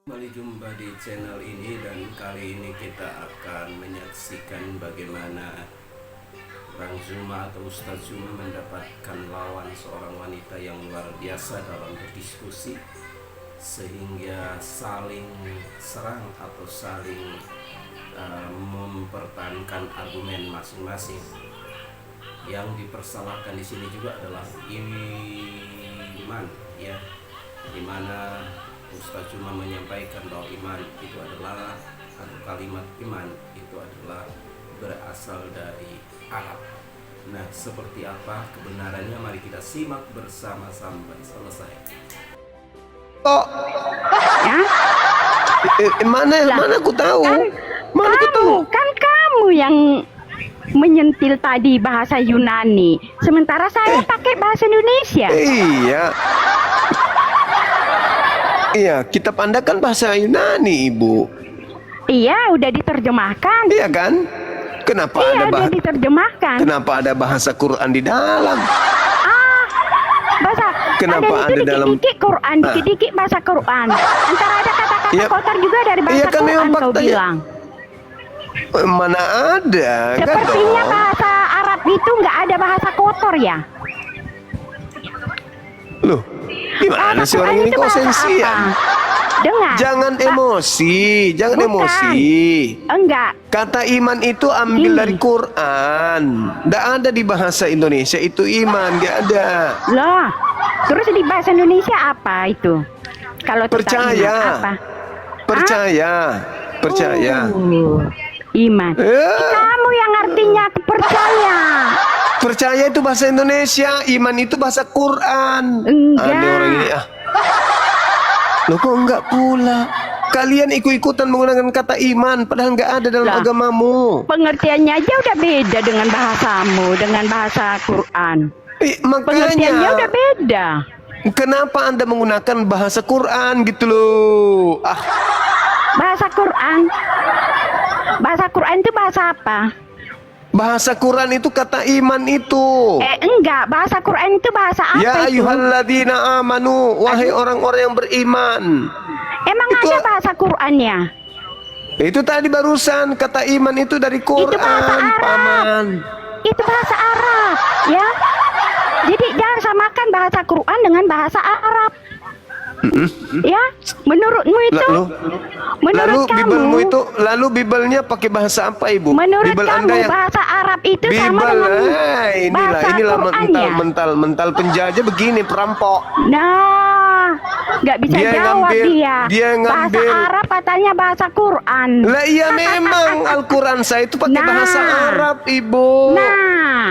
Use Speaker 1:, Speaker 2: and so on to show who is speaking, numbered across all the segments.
Speaker 1: Kembali jumpa di channel ini, dan kali ini kita akan menyaksikan bagaimana Bang Zuma atau Ustadz Zuma mendapatkan lawan seorang wanita yang luar biasa dalam berdiskusi, sehingga saling serang atau saling mempertahankan argumen masing-masing. Yang dipersalahkan di sini juga adalah iman, ya, dimana Ustadz cuma menyampaikan bahwa iman itu adalah, atau kalimat iman itu adalah berasal dari Arab. Nah, seperti apa kebenarannya? Mari kita simak bersama sampai selesai.
Speaker 2: Oh,
Speaker 3: Ya?
Speaker 2: mana aku tahu? Mana aku tahu?
Speaker 3: Kan kamu yang menyentil tadi bahasa Yunani, sementara saya pakai bahasa Indonesia.
Speaker 2: Iya, kita pandakan bahasa Yunani, Ibu.
Speaker 3: Iya, udah diterjemahkan.
Speaker 2: Iya kan? Kenapa
Speaker 3: Iya,
Speaker 2: ada
Speaker 3: udah diterjemahkan.
Speaker 2: Kenapa ada bahasa Quran di dalam?
Speaker 3: Bahasa
Speaker 2: Kenapa ada
Speaker 3: itu
Speaker 2: dalam
Speaker 3: dikit-dikit Quran, dikit-dikit bahasa Quran. Antara ada kata-kata
Speaker 2: Iya.
Speaker 3: kotor juga dari bahasa
Speaker 2: Iya kan,
Speaker 3: Quran,
Speaker 2: memang
Speaker 3: kau
Speaker 2: faktanya.
Speaker 3: bilang.
Speaker 2: Mana ada? Kan
Speaker 3: Sepertinya
Speaker 2: dong.
Speaker 3: bahasa Arab itu nggak ada bahasa kotor ya.
Speaker 2: Loh, gimana
Speaker 3: Bahasa
Speaker 2: sih orang
Speaker 3: Quran
Speaker 2: ini
Speaker 3: itu
Speaker 2: kok
Speaker 3: bahasa
Speaker 2: sensi ya?
Speaker 3: apa? Dengar.
Speaker 2: Jangan emosi, jangan
Speaker 3: Bukan.
Speaker 2: emosi.
Speaker 3: Enggak.
Speaker 2: Kata iman itu ambil
Speaker 3: Gini.
Speaker 2: dari Quran. Nggak ada di bahasa Indonesia itu iman, nggak ada.
Speaker 3: Loh, terus di bahasa Indonesia apa itu? Kalau tentang
Speaker 2: Percaya.
Speaker 3: iman, apa?
Speaker 2: Percaya, percaya.
Speaker 3: Iman. Kamu yang artinya percaya.
Speaker 2: Percaya itu bahasa Indonesia, iman itu bahasa Quran.
Speaker 3: Enggak.
Speaker 2: Aneh orang ini ah. Loh kok enggak pula? Kalian ikut-ikutan menggunakan kata iman, padahal nggak ada dalam
Speaker 3: Lah.
Speaker 2: agamamu.
Speaker 3: Pengertiannya aja udah beda dengan bahasamu, dengan bahasa Quran. Pengertiannya
Speaker 2: Makanya,
Speaker 3: udah beda.
Speaker 2: kenapa Anda menggunakan bahasa Quran gitu loh? Ah,
Speaker 3: Bahasa Quran. Bahasa Quran itu bahasa apa?
Speaker 2: bahasa Quran itu kata iman itu.
Speaker 3: Enggak, bahasa Quran itu bahasa apa
Speaker 2: Ya
Speaker 3: itu?
Speaker 2: ayyuhalladzina amanu, wahai orang-orang yang beriman.
Speaker 3: Emang
Speaker 2: Itu-
Speaker 3: ada bahasa Qurannya?
Speaker 2: Itu tadi barusan kata iman itu dari Quran,
Speaker 3: bahasa Arab.
Speaker 2: Paman.
Speaker 3: Itu bahasa Arab, ya. Jadi jangan samakan bahasa Quran dengan bahasa Arab. Ya, menurutmu itu?
Speaker 2: Lalu
Speaker 3: Menurut kamu?
Speaker 2: Bibelmu itu, lalu Bibelnya pakai bahasa apa, Ibu?
Speaker 3: Menurut
Speaker 2: Bibel
Speaker 3: kamu
Speaker 2: Anda yang
Speaker 3: bahasa Arab itu sama
Speaker 2: Bibel,
Speaker 3: dengan bahasa
Speaker 2: inilah
Speaker 3: Qurannya?
Speaker 2: mental penjajah begini, perampok.
Speaker 3: Nah, nggak bisa
Speaker 2: Dia
Speaker 3: jawab
Speaker 2: ngambil-
Speaker 3: dia.
Speaker 2: dia ngambil.
Speaker 3: Bahasa Arab katanya bahasa Quran.
Speaker 2: Lah iya memang Al-Quran saya itu pakai
Speaker 3: Nah.
Speaker 2: bahasa Arab, Ibu.
Speaker 3: Nah,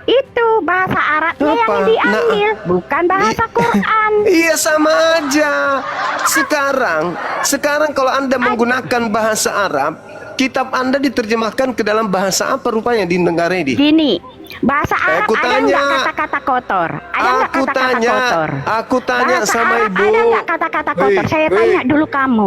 Speaker 3: itu bahasa Arabnya
Speaker 2: Apa?
Speaker 3: yang diambil, bukan bahasa Quran.
Speaker 2: Iya sama aja. Sekarang kalau Anda menggunakan bahasa Arab, kitab Anda diterjemahkan ke dalam bahasa apa rupanya di negara ini?
Speaker 3: Gini, bahasa Arab
Speaker 2: Aku
Speaker 3: ada
Speaker 2: tanya.
Speaker 3: nggak kata-kata kotor? Ada nggak kata-kata kotor?
Speaker 2: Aku tanya
Speaker 3: Bahasa
Speaker 2: sama
Speaker 3: Arab
Speaker 2: Ibu.
Speaker 3: ada nggak kata-kata kotor? Saya tanya dulu kamu.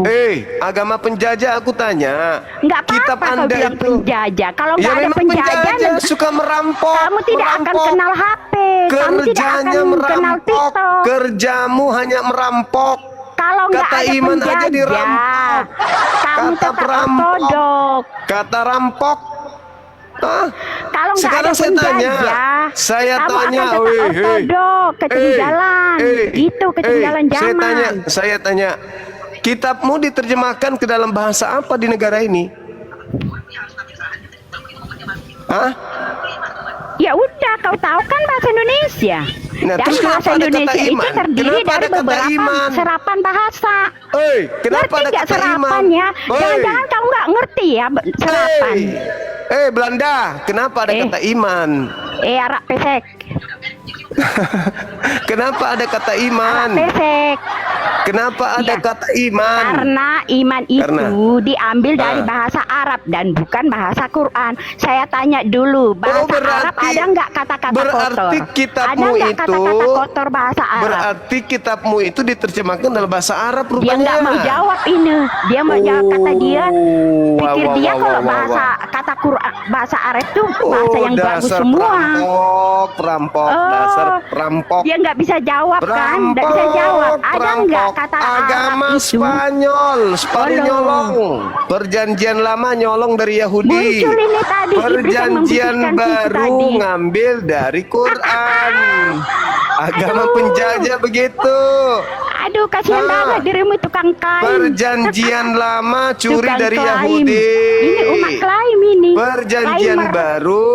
Speaker 2: Agama penjajah aku tanya.
Speaker 3: Nggak
Speaker 2: Kitab
Speaker 3: apa-apa kau
Speaker 2: Anda
Speaker 3: bilang
Speaker 2: itu.
Speaker 3: penjajah. Kalau
Speaker 2: Ya
Speaker 3: nggak ada
Speaker 2: memang
Speaker 3: penjajah,
Speaker 2: suka merampok.
Speaker 3: kamu tidak akan
Speaker 2: merampok.
Speaker 3: kenal HP. Kamu tidak
Speaker 2: Kerjanya
Speaker 3: akan kenal
Speaker 2: merampok.
Speaker 3: TikTok.
Speaker 2: Kerjamu hanya merampok.
Speaker 3: Kalau nggak
Speaker 2: Kata
Speaker 3: ada
Speaker 2: iman aja
Speaker 3: penjajah,
Speaker 2: dirampok.
Speaker 3: kamu
Speaker 2: Kata
Speaker 3: tetap
Speaker 2: perampok.
Speaker 3: ortodok.
Speaker 2: Kata rampok. Hah?
Speaker 3: Kalau nggak
Speaker 2: Sekarang
Speaker 3: ada
Speaker 2: saya tanya.
Speaker 3: penjajah,
Speaker 2: Saya
Speaker 3: kamu
Speaker 2: tanya,
Speaker 3: akan tetap ortodok, ketinggalan. Itu ketinggalan zaman.
Speaker 2: Saya tanya. Kitabmu diterjemahkan ke dalam bahasa apa di negara ini? Hah?
Speaker 3: Ya udah, kau tahu kan bahasa Indonesia.
Speaker 2: Nah,
Speaker 3: Dan
Speaker 2: terus kenapa
Speaker 3: bahasa
Speaker 2: ada kata
Speaker 3: Indonesia itu
Speaker 2: iman?
Speaker 3: terdiri
Speaker 2: Kenapa
Speaker 3: dari
Speaker 2: ada kata
Speaker 3: beberapa
Speaker 2: iman?
Speaker 3: serapan bahasa.
Speaker 2: Kenapa
Speaker 3: Ngerti
Speaker 2: ada
Speaker 3: nggak
Speaker 2: kata iman?
Speaker 3: serapannya? Jangan-jangan kamu nggak ngerti ya serapan.
Speaker 2: Belanda, kenapa ada kata iman?
Speaker 3: Arab pesek.
Speaker 2: Kenapa ada kata iman?
Speaker 3: Arab pesek.
Speaker 2: Kenapa ada
Speaker 3: Ya.
Speaker 2: kata iman?
Speaker 3: Karena iman itu
Speaker 2: Karena-
Speaker 3: diambil dari bahasa Arab dan bukan bahasa Quran. Saya tanya dulu, bahasa Arab ada nggak kata-kata kotor?
Speaker 2: berarti kitabmu
Speaker 3: Ada nggak
Speaker 2: itu
Speaker 3: kata-kata kotor bahasa Arab?
Speaker 2: Berarti kitabmu itu diterjemahkan dalam bahasa Arab
Speaker 3: Dia
Speaker 2: rupanya.
Speaker 3: nggak mau jawab ini. Dia mau jawab kata dia. Pikir
Speaker 2: Wah,
Speaker 3: dia
Speaker 2: wah,
Speaker 3: kalau
Speaker 2: wah,
Speaker 3: bahasa
Speaker 2: wah.
Speaker 3: kata Quran, bahasa Arab itu bahasa yang bagus
Speaker 2: dasar
Speaker 3: semua.
Speaker 2: perampok. Dasar perampok.
Speaker 3: Dia nggak bisa jawab kan? Nggak bisa jawab. Ada nggak kata
Speaker 2: agama
Speaker 3: Arab itu?
Speaker 2: Nyolong. Perjanjian lama nyolong dari Yahudi.
Speaker 3: Muncul ini tadi,
Speaker 2: Perjanjian
Speaker 3: Iblis yang
Speaker 2: baru
Speaker 3: tadi.
Speaker 2: ngambil dari Quran. Agama
Speaker 3: Aduh.
Speaker 2: penjajah begitu.
Speaker 3: Aduh, kasihan banget dirimu tukang klaim.
Speaker 2: Perjanjian lama curi
Speaker 3: Tukang
Speaker 2: dari
Speaker 3: klaim.
Speaker 2: Yahudi.
Speaker 3: Ini umat klaim ini.
Speaker 2: Perjanjian
Speaker 3: Klaimer.
Speaker 2: baru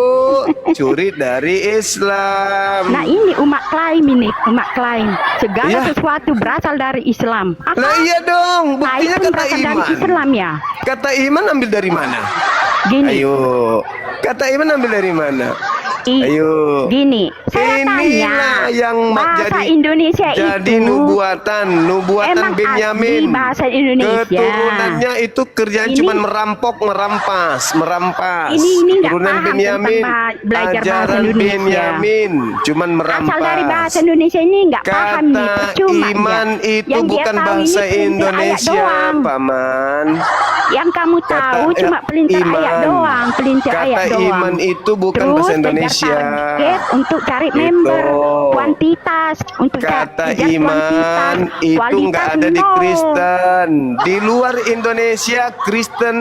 Speaker 2: curi dari Islam.
Speaker 3: Nah ini umat klaim ini, umat klaim. Segala
Speaker 2: Iya.
Speaker 3: sesuatu berasal dari Islam. Apa?
Speaker 2: Lah iya dong, buktinya
Speaker 3: Klaim
Speaker 2: kata
Speaker 3: berasal dari
Speaker 2: iman.
Speaker 3: Islam ya.
Speaker 2: Kata iman ambil dari mana?
Speaker 3: Gini,
Speaker 2: Ayo, kata iman ambil dari mana?
Speaker 3: i-
Speaker 2: Ayo.
Speaker 3: gini. Saya tanya,
Speaker 2: Inilah yang
Speaker 3: bahasa
Speaker 2: jadi
Speaker 3: Indonesia
Speaker 2: jadi
Speaker 3: itu
Speaker 2: nubuatan
Speaker 3: emang
Speaker 2: Benyamin.
Speaker 3: asli bahasa Indonesia.
Speaker 2: Keturunannya itu kerjaan
Speaker 3: Ini-
Speaker 2: cuma merampok, merampas.
Speaker 3: Ini nggak
Speaker 2: Keturunan
Speaker 3: paham
Speaker 2: Benyamin,
Speaker 3: tentang belajar bahasa
Speaker 2: ajaran
Speaker 3: Indonesia.
Speaker 2: Benyamin, cuman merampas.
Speaker 3: Asal dari bahasa Indonesia ini nggak paham nih,
Speaker 2: Kata
Speaker 3: percuma
Speaker 2: iman
Speaker 3: dia.
Speaker 2: itu
Speaker 3: Yang dia
Speaker 2: bukan
Speaker 3: tahu
Speaker 2: bahasa
Speaker 3: ini pelintir ayat
Speaker 2: Indonesia,
Speaker 3: doang.
Speaker 2: Paman.
Speaker 3: Yang kamu tahu cuma pelintir ayat doang, pelintir
Speaker 2: Kata
Speaker 3: ayat doang.
Speaker 2: iman itu bukan
Speaker 3: Terus
Speaker 2: bahasa
Speaker 3: kejar
Speaker 2: Indonesia.
Speaker 3: target untuk cari
Speaker 2: Itu.
Speaker 3: member, kuantitas untuk
Speaker 2: Kata
Speaker 3: kejar
Speaker 2: iman
Speaker 3: kuantitas,
Speaker 2: itu
Speaker 3: kualitas
Speaker 2: nggak ada di
Speaker 3: nol.
Speaker 2: Kristen. Di luar Indonesia Kristen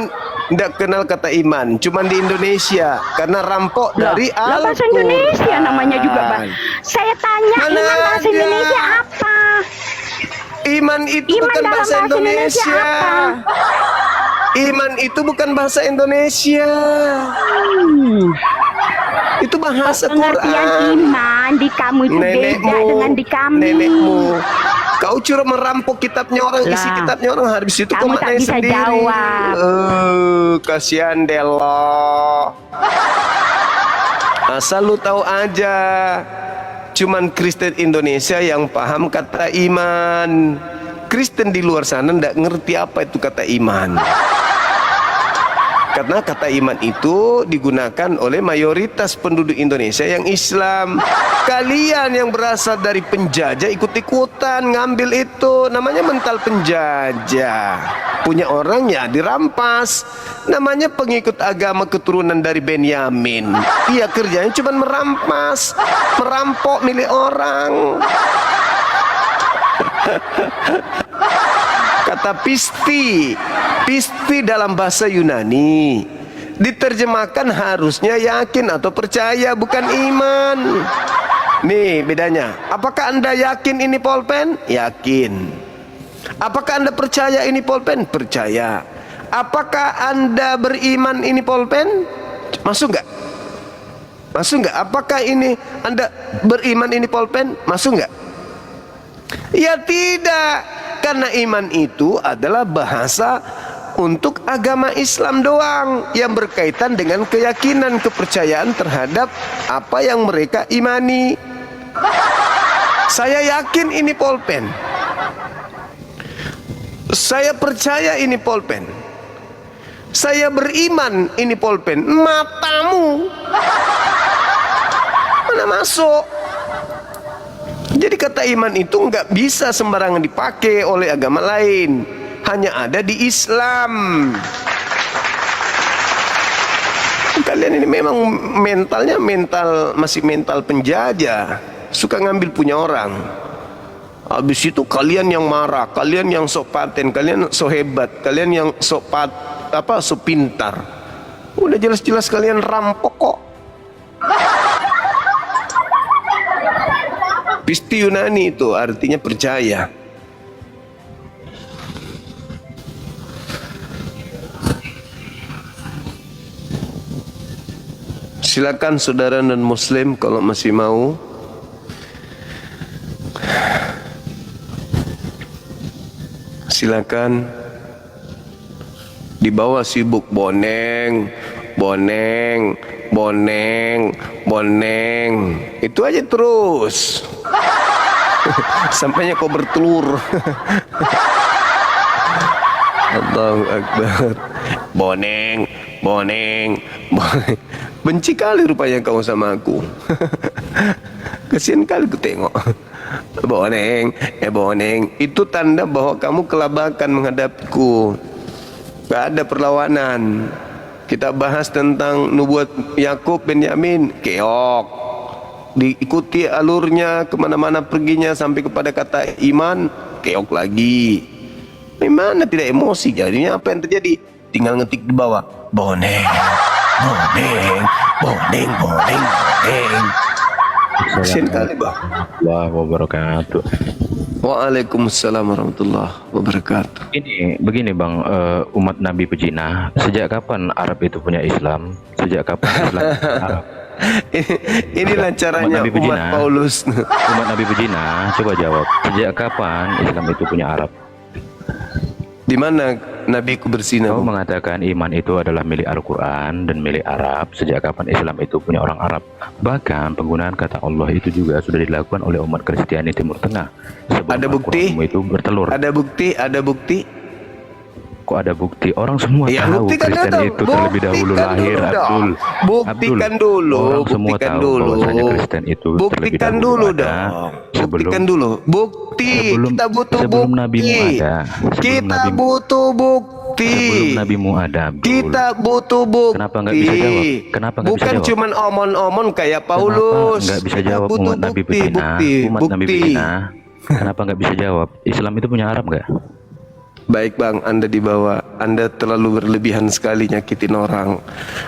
Speaker 2: nggak kenal kata iman. Cuman di Indonesia karena rampok
Speaker 3: Lah,
Speaker 2: dari
Speaker 3: lah,
Speaker 2: Al-Quran.
Speaker 3: bahasa Indonesia namanya juga, Bang. Saya tanya,
Speaker 2: Mana
Speaker 3: iman bahasa
Speaker 2: ada?
Speaker 3: Indonesia apa?
Speaker 2: Iman itu
Speaker 3: Iman
Speaker 2: bukan
Speaker 3: dalam
Speaker 2: bahasa Indonesia.
Speaker 3: apa?
Speaker 2: Iman itu bukan bahasa Indonesia. Itu bahasa
Speaker 3: Pengertian
Speaker 2: Quran.
Speaker 3: iman di kamu itu beda dengan di kami.
Speaker 2: nenekmu. Kau cuma merampok kitabnya orang, isi
Speaker 3: Lah,
Speaker 2: kitabnya orang, habis itu kau
Speaker 3: kamu tak
Speaker 2: maknai
Speaker 3: bisa
Speaker 2: sendiri.
Speaker 3: jawab.
Speaker 2: Kasihan Delo. Asal lu tahu aja, cuman Kristen Indonesia yang paham kata iman. Kristen di luar sana ndak ngerti apa itu kata iman. Karena kata iman itu digunakan oleh mayoritas penduduk Indonesia yang Islam. Kalian yang berasal dari penjajah ikut-ikutan ngambil itu, namanya mental penjajah. Punya orang ya dirampas. Namanya pengikut agama keturunan dari Benyamin. Iya, kerjanya cuma merampas, merampok milik orang. Kata pisti dalam bahasa Yunani diterjemahkan harusnya yakin atau percaya, bukan iman. Nih bedanya. Apakah Anda yakin ini pulpen? Yakin. Apakah Anda percaya ini pulpen? Percaya. Apakah Anda beriman ini pulpen? Masuk nggak? Masuk nggak? Apakah ini Anda beriman ini pulpen? Masuk nggak? Ya tidak, karena iman itu adalah bahasa untuk agama Islam doang yang berkaitan dengan keyakinan, kepercayaan terhadap apa yang mereka imani. Saya yakin ini pulpen. Saya percaya ini pulpen. Saya beriman ini pulpen. Matamu mana masuk? Jadi kata iman itu nggak bisa sembarangan dipakai oleh agama lain, hanya ada di Islam. Kalian ini memang mentalnya masih mental penjajah, suka ngambil punya orang. Habis itu kalian yang marah, kalian yang sok paten, kalian sok hebat, kalian yang sok pintar. Udah jelas-jelas kalian rampok kok. Pisti Yunani itu artinya percaya. Silakan saudara non muslim kalau masih mau. Silakan. Di bawah sibuk boneng. Itu aja terus. Sampainya kau bertelur. Allahu Akbar. Boneng. Benci kali rupanya kau sama aku. Kasihan kali ku tengok. Boneng. Itu tanda bahwa kamu kelabakan menghadapku. Gak ada perlawanan. Kita bahas tentang nubuat Yakub Benyamin, keok. diikuti alurnya kemana-mana perginya sampai kepada kata iman, keok lagi. Gimana tidak emosi? Jadinya apa yang terjadi? Tinggal ngetik di bawah, boneng, boneng, boneng, boneng, boneng. Kasian kali bang.
Speaker 4: Warahmatullahi wabarakatuh.
Speaker 2: Waalaikumsalam warahmatullahi wabarakatuh.
Speaker 4: Ini begini bang, umat Nabi Pejina, sejak kapan Arab itu punya Islam? Sejak kapan Islam punya Arab?
Speaker 2: Inilah caranya
Speaker 4: Nabi
Speaker 2: umat
Speaker 4: Pejina.
Speaker 2: Paulus.
Speaker 4: Umat Nabi Pejina, coba jawab. Sejak kapan Islam itu punya Arab?
Speaker 2: Di mana nabiku berzina?
Speaker 4: Kau
Speaker 2: Bang?
Speaker 4: mengatakan iman itu adalah milik Al-Quran dan milik Arab. Sejak kapan Islam itu punya orang Arab? Bahkan penggunaan kata Allah itu juga sudah dilakukan oleh umat Kristiani Timur Tengah. Sebelum
Speaker 2: Ada bukti?
Speaker 4: Al-Quranmu itu bertelur.
Speaker 2: Ada bukti? Ada bukti?
Speaker 4: Kok ada bukti? Orang semua
Speaker 2: Ya,
Speaker 4: tahu
Speaker 2: buktikan
Speaker 4: Kristen
Speaker 2: dulu.
Speaker 4: itu terlebih dahulu
Speaker 2: Buktikan
Speaker 4: lahir,
Speaker 2: dulu dong.
Speaker 4: Abdul.
Speaker 2: Buktikan
Speaker 4: Abdul.
Speaker 2: dulu.
Speaker 4: Orang semua
Speaker 2: Buktikan
Speaker 4: tahu
Speaker 2: dulu.
Speaker 4: bahwasanya Kristen itu terlebih
Speaker 2: Buktikan
Speaker 4: dahulu
Speaker 2: dulu
Speaker 4: ada
Speaker 2: dong.
Speaker 4: sebelum
Speaker 2: Buktikan dulu. Bukti. Kita butuh
Speaker 4: sebelum
Speaker 2: bukti.
Speaker 4: nabimu ada.
Speaker 2: Kita butuh bukti.
Speaker 4: Sebelum nabimu ada, Abdul.
Speaker 2: Kita butuh bukti.
Speaker 4: Kenapa nggak bisa jawab? Kenapa nggak bisa
Speaker 2: Bukan
Speaker 4: jawab?
Speaker 2: cuman omon-omon kayak Paulus.
Speaker 4: Kenapa nggak bisa
Speaker 2: Kita
Speaker 4: jawab
Speaker 2: butuh
Speaker 4: umat Nabi
Speaker 2: bukti,
Speaker 4: Pejina?
Speaker 2: bukti,
Speaker 4: Umat Nabi
Speaker 2: bukti.
Speaker 4: Pejina. Kenapa nggak bisa jawab? Islam itu punya Arab nggak?
Speaker 2: Baik bang, Anda dibawa. Anda terlalu berlebihan sekali nyakitin orang.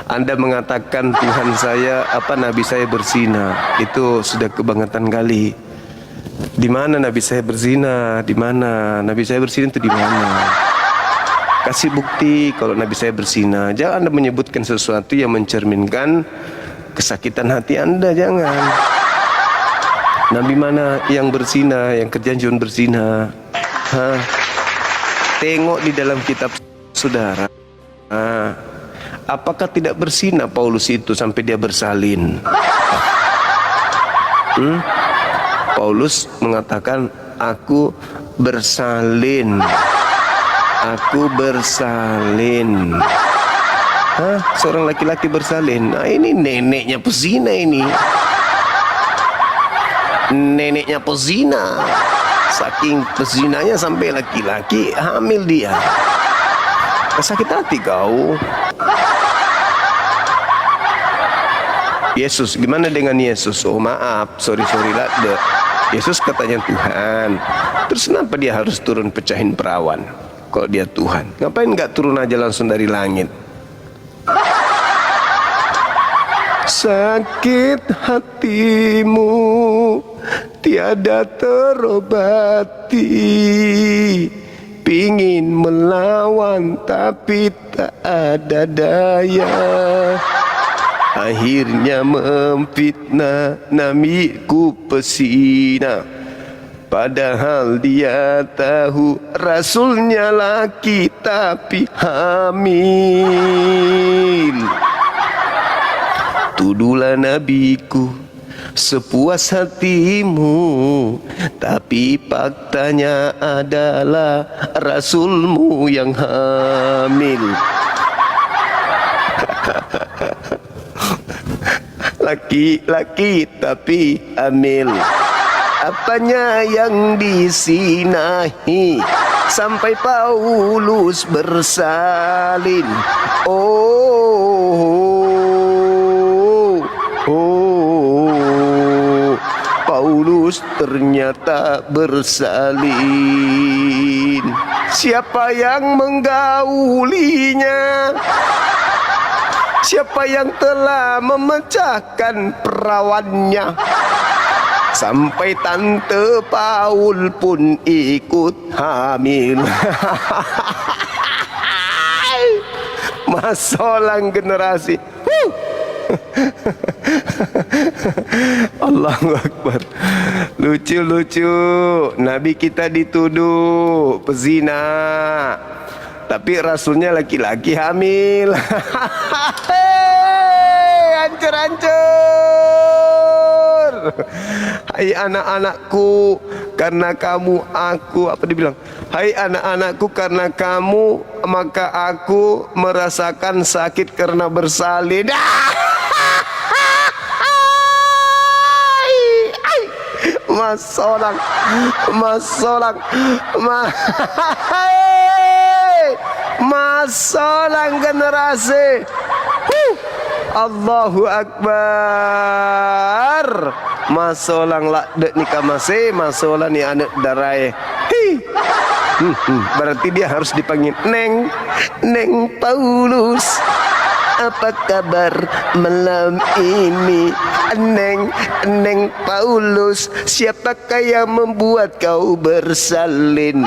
Speaker 2: Anda mengatakan Tuhan saya, Nabi saya berzina. Itu sudah kebangetan kali. Di mana Nabi saya berzina? Di mana Nabi saya berzina itu di mana? Kasih bukti kalau Nabi saya berzina. Jangan Anda menyebutkan sesuatu yang mencerminkan kesakitan hati Anda. Jangan. Nabi mana yang berzina, yang kerjaan cuma berzina? Hah? Tengok di dalam kitab saudara. Apakah tidak berzina Paulus itu sampai dia bersalin? Paulus mengatakan, aku bersalin. Aku bersalin. Seorang laki-laki bersalin. Nah, ini neneknya pezina ini. Neneknya pezina. Saking pezinanya sampai laki-laki hamil dia. Sakit hati kau. Yesus, gimana dengan Yesus? Oh maaf, sorry lah. Yesus katanya Tuhan. Terus kenapa dia harus turun pecahin perawan? Kalau dia Tuhan, ngapain nggak turun aja langsung dari langit? Sakit hatimu tiada terobati, pingin melawan tapi tak ada daya, akhirnya memfitnah namiku pesina, padahal dia tahu rasulnya laki tapi hamil. Tuduhlah nabiku sepuas hatimu, tapi faktanya adalah rasulmu yang hamil. Laki-laki tapi hamil. Apanya yang disinahi sampai Paulus bersalin? Paulus ternyata bersalin. Siapa yang menggaulinya? Siapa yang telah memecahkan perawannya? Sampai tante Paul pun ikut hamil. Masalah generasi. Allahu Akbar. Lucu-lucu. Nabi kita dituduh pezina, tapi rasulnya laki-laki hamil. Hancur-hancur. Hai anak-anakku, karena kamu aku, apa dibilang? Hai anak-anakku, karena kamu maka aku merasakan sakit karena bersalin. Masolang generasi. Allahu Akbar. masolang lak dek ni kamase, masolang ni anak darai. Hi. Berarti dia harus dipanggil Neng, Neng Paulus. Apa kabar malam ini, Neng, Neng Paulus? Siapakah yang membuat kau bersalin?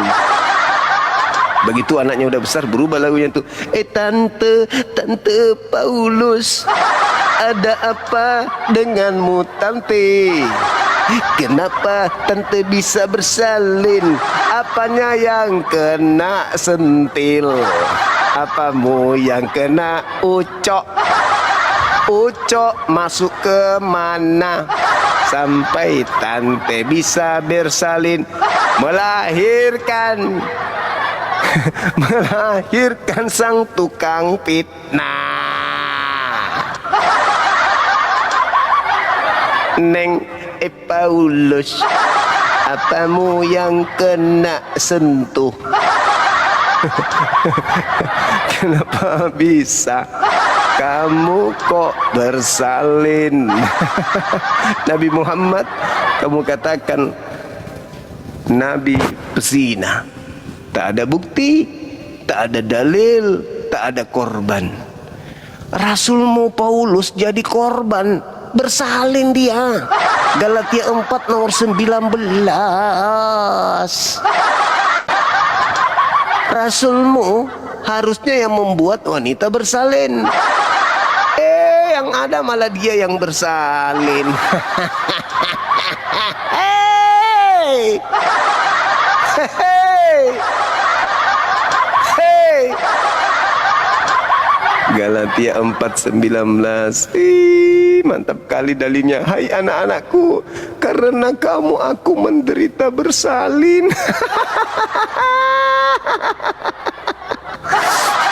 Speaker 2: Begitu anaknya udah besar, berubah lagunya tuh. Tante, Tante Paulus, ada apa denganmu tante? Kenapa tante bisa bersalin? Apanya yang kena sentil? Apamu yang kena ucok? Ucok masuk ke mana? Sampai tante bisa bersalin, melahirkan melahirkan sang tukang fitnah. Neng Paulus, apamu yang kena sentuh? Kenapa bisa kamu kok bersalin? Nabi Muhammad, kamu katakan Nabi pesina. Tak ada bukti, tak ada dalil, tak ada korban. Rasulmu Paulus jadi korban, bersalin dia. Galatia 4 nomor 19. Rasulmu harusnya yang membuat wanita bersalin. Yang ada malah dia yang bersalin. Hey! Hey! Hey! Galatia 4:19. Mantap kali dalilnya. Hai anak-anakku, karena kamu aku menderita bersalin.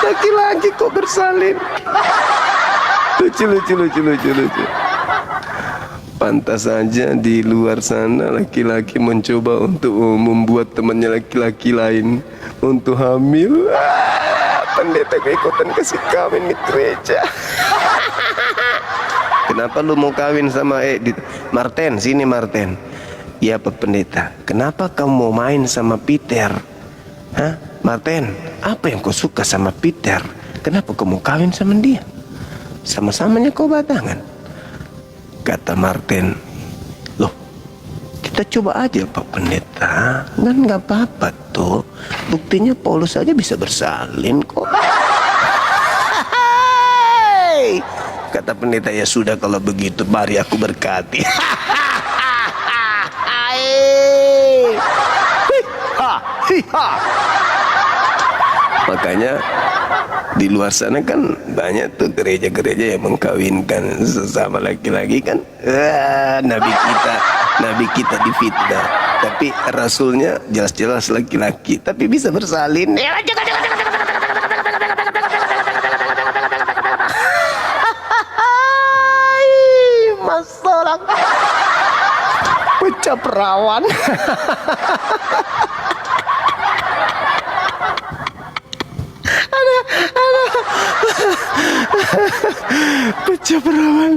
Speaker 2: Laki-laki kok bersalin. Lucu. Pantas saja di luar sana laki-laki mencoba untuk membuat temannya laki-laki lain untuk hamil. Pendeta keikutan kasih kawin di gereja. Kenapa lu mau kawin sama Martin? Sini Martin. Iya Pak Pendeta. Kenapa kamu mau main sama Peter? Hah? Martin, apa yang kau suka sama Peter? Kenapa kau mau kawin sama dia? Sama-samanya kau batangan. Kata Martin, loh, kita coba aja Pak Pendeta. Kan gak apa-apa tuh. Buktinya Paulus aja bisa bersalin kok. Kata pendeta, ya sudah kalau begitu, mari aku berkati. Makanya di luar sana kan banyak tuh gereja-gereja yang mengkawinkan sesama laki-laki kan. Nabi kita difitnah, tapi rasulnya jelas-jelas laki-laki, tapi bisa bersalin. Mas orang pecah perawan. Pecah perawan.